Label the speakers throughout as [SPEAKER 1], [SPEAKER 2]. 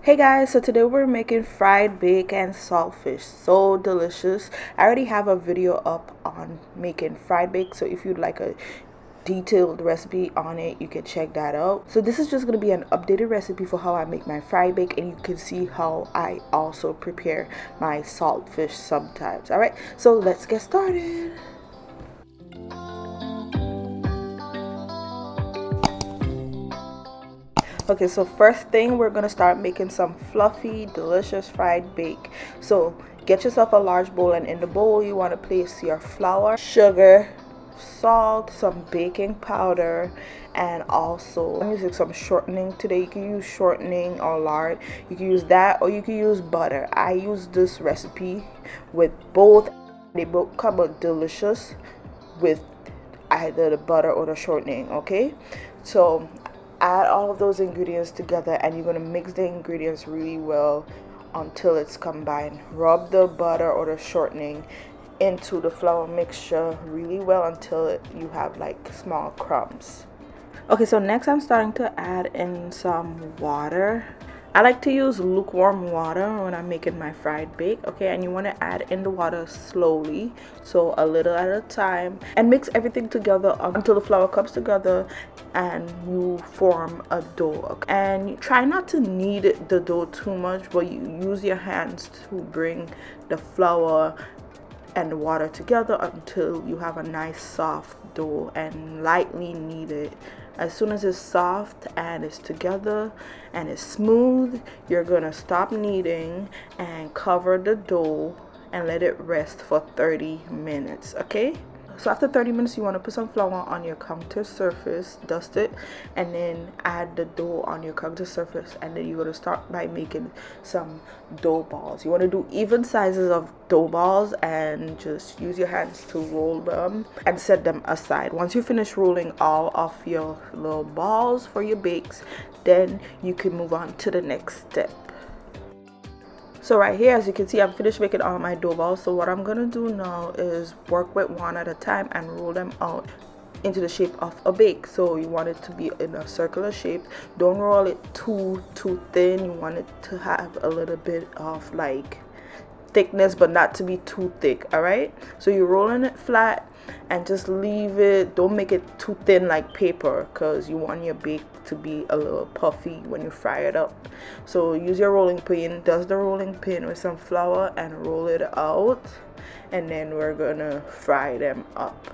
[SPEAKER 1] Hey guys, so today we're making fried bacon and saltfish. So delicious. I already have a video up on making fried bacon, so if you'd like a detailed recipe on it, you can check that out. So this is just going to be an updated recipe for how I make my fried bacon, and you can see how I also prepare my saltfish sometimes. Alright, so let's get started. Okay, so first thing, we're gonna start making some fluffy, delicious fried bacon. So get yourself a large bowl, and in the bowl you want to place your flour, sugar, salt, some baking powder, and also I'm using some shortening today. You can use shortening or lard. You can use that, or you can use butter. I use this recipe with both. They both come out delicious with either the butter or the shortening. Okay, so add all of those ingredients together, and you're going to mix the ingredients really well until it's combined. Rub the butter or the shortening into the flour mixture really well until you have like small crumbs. Okay, so next I'm starting to add in some water. I like to use lukewarm water when I'm making my fried bacon. Okay, and you want to add in the water slowly, so a little at a time, and mix everything together until the flour comes together and you form a dough. And you try not to knead the dough too much, but you use your hands to bring the flour and the water together until you have a nice soft dough, and lightly knead it. As soon as it's soft and it's together and it's smooth, you're gonna stop kneading and cover the dough and let it rest for 30 minutes. Okay, so after 30 minutes you want to put some flour on your counter surface, dust it, and then add the dough on your counter surface, and then you're going to start by making some dough balls. You want to do even sizes of dough balls and just use your hands to roll them and set them aside. Once you finish rolling all of your little balls for your bakes, then you can move on to the next step. So right here, as you can see, I'm finished making all my dough balls. So what I'm gonna do now is work with one at a time and roll them out into the shape of a bake. So you want it to be in a circular shape. Don't roll it too thin. You want it to have a little bit of like thickness, but not to be too thick. All right, so you're rolling it flat and just leave it. Don't make it too thin like paper, because you want your bake to be a little puffy when you fry it up. So use your rolling pin, dust the rolling pin with some flour and roll it out, and then we're gonna fry them up.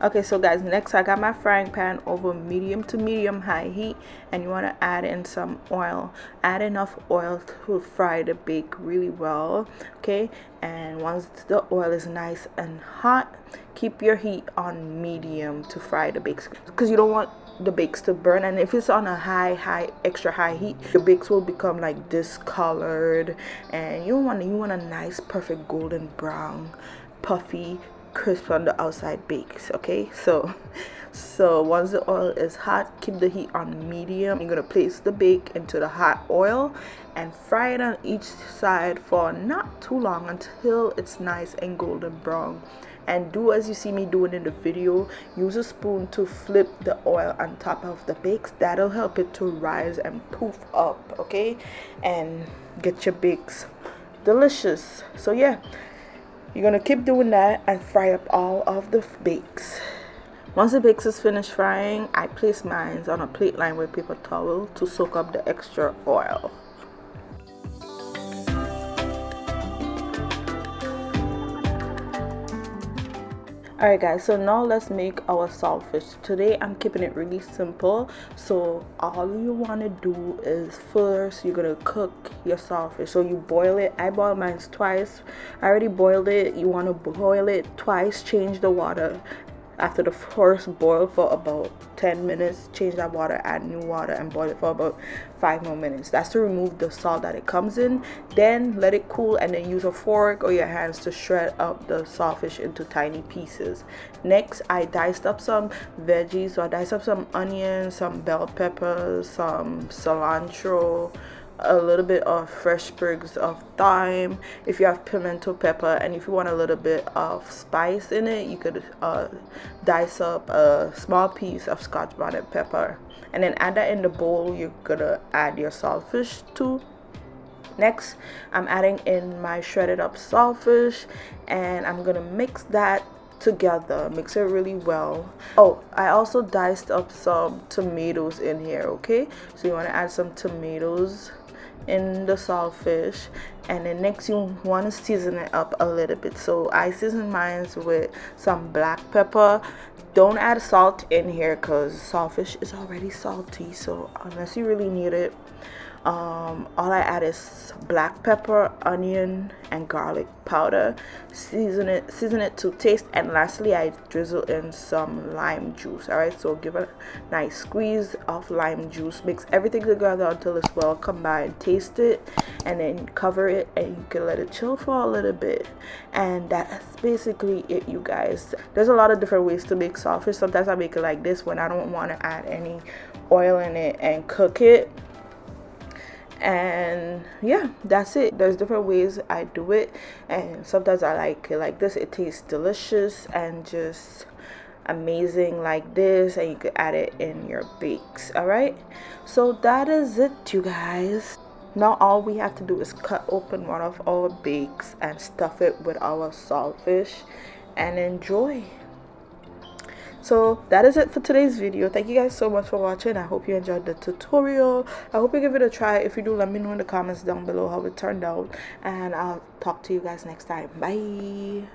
[SPEAKER 1] Okay, so guys, next I got my frying pan over medium to medium high heat, and you want to add in some oil. Add enough oil to fry the bake really well. Okay, and once the oil is nice and hot, keep your heat on medium to fry the bakes, because you don't want the bakes to burn. And if it's on a extra high heat, your bakes will become like discolored, and you want a nice perfect golden brown puffy crisp on the outside bakes. Okay, so once the oil is hot, keep the heat on medium. You're gonna place the bake into the hot oil and fry it on each side for not too long until it's nice and golden brown. And do as you see me doing in the video. Use a spoon to flip the oil on top of the bakes. That'll help it to rise and poof up. Okay, and get your bakes delicious. So yeah, you're gonna keep doing that and fry up all of the bakes. Once the bakes is finished frying, I place mine on a plate lined with paper towel to soak up the extra oil. Alright guys, so now let's make our saltfish. Today I'm keeping it really simple. So all you want to do is first you're gonna cook your saltfish. So you boil it. I boiled mine twice. I already boiled it. You want to boil it twice. Change the water after the first boil for about 10 minutes. Change that water, add new water, and boil it for about 5 more minutes. That's to remove the salt that it comes in. Then let it cool, and then use a fork or your hands to shred up the saltfish into tiny pieces. Next, I diced up some veggies. So I diced up some onions, some bell peppers, some cilantro, a little bit of fresh sprigs of thyme, if you have pimento pepper, and if you want a little bit of spice in it, you could dice up a small piece of scotch bonnet pepper, and then add that in the bowl you're gonna add your saltfish to. Next, I'm adding in my shredded up saltfish, and I'm gonna mix that together, mix it really well. Oh, I also diced up some tomatoes in here, okay? So you want to add some tomatoes in the saltfish, and then next you want to season it up a little bit. So I season mine with some black pepper. Don't add salt in here because saltfish is already salty, so unless you really need it, all I add is black pepper, onion, and garlic powder. Season it to taste, and lastly I drizzle in some lime juice. All right, so give a nice squeeze of lime juice, mix everything together until it's well combined, taste it, and then cover it, and you can let it chill for a little bit. And that's basically it, you guys. There's a lot of different ways to make saltfish. Sometimes I make it like this when I don't want to add any oil in it and cook it. And yeah, that's it. There's different ways I do it, and sometimes I like it like this. It tastes delicious and just amazing like this, and you could add it in your bakes. All right, so that is it, you guys. Now all we have to do is cut open one of our bakes and stuff it with our saltfish and enjoy. So that is it for today's video. Thank you guys so much for watching. I hope you enjoyed the tutorial. I hope you give it a try. If you do, let me know in the comments down below how it turned out, and I'll talk to you guys next time. Bye.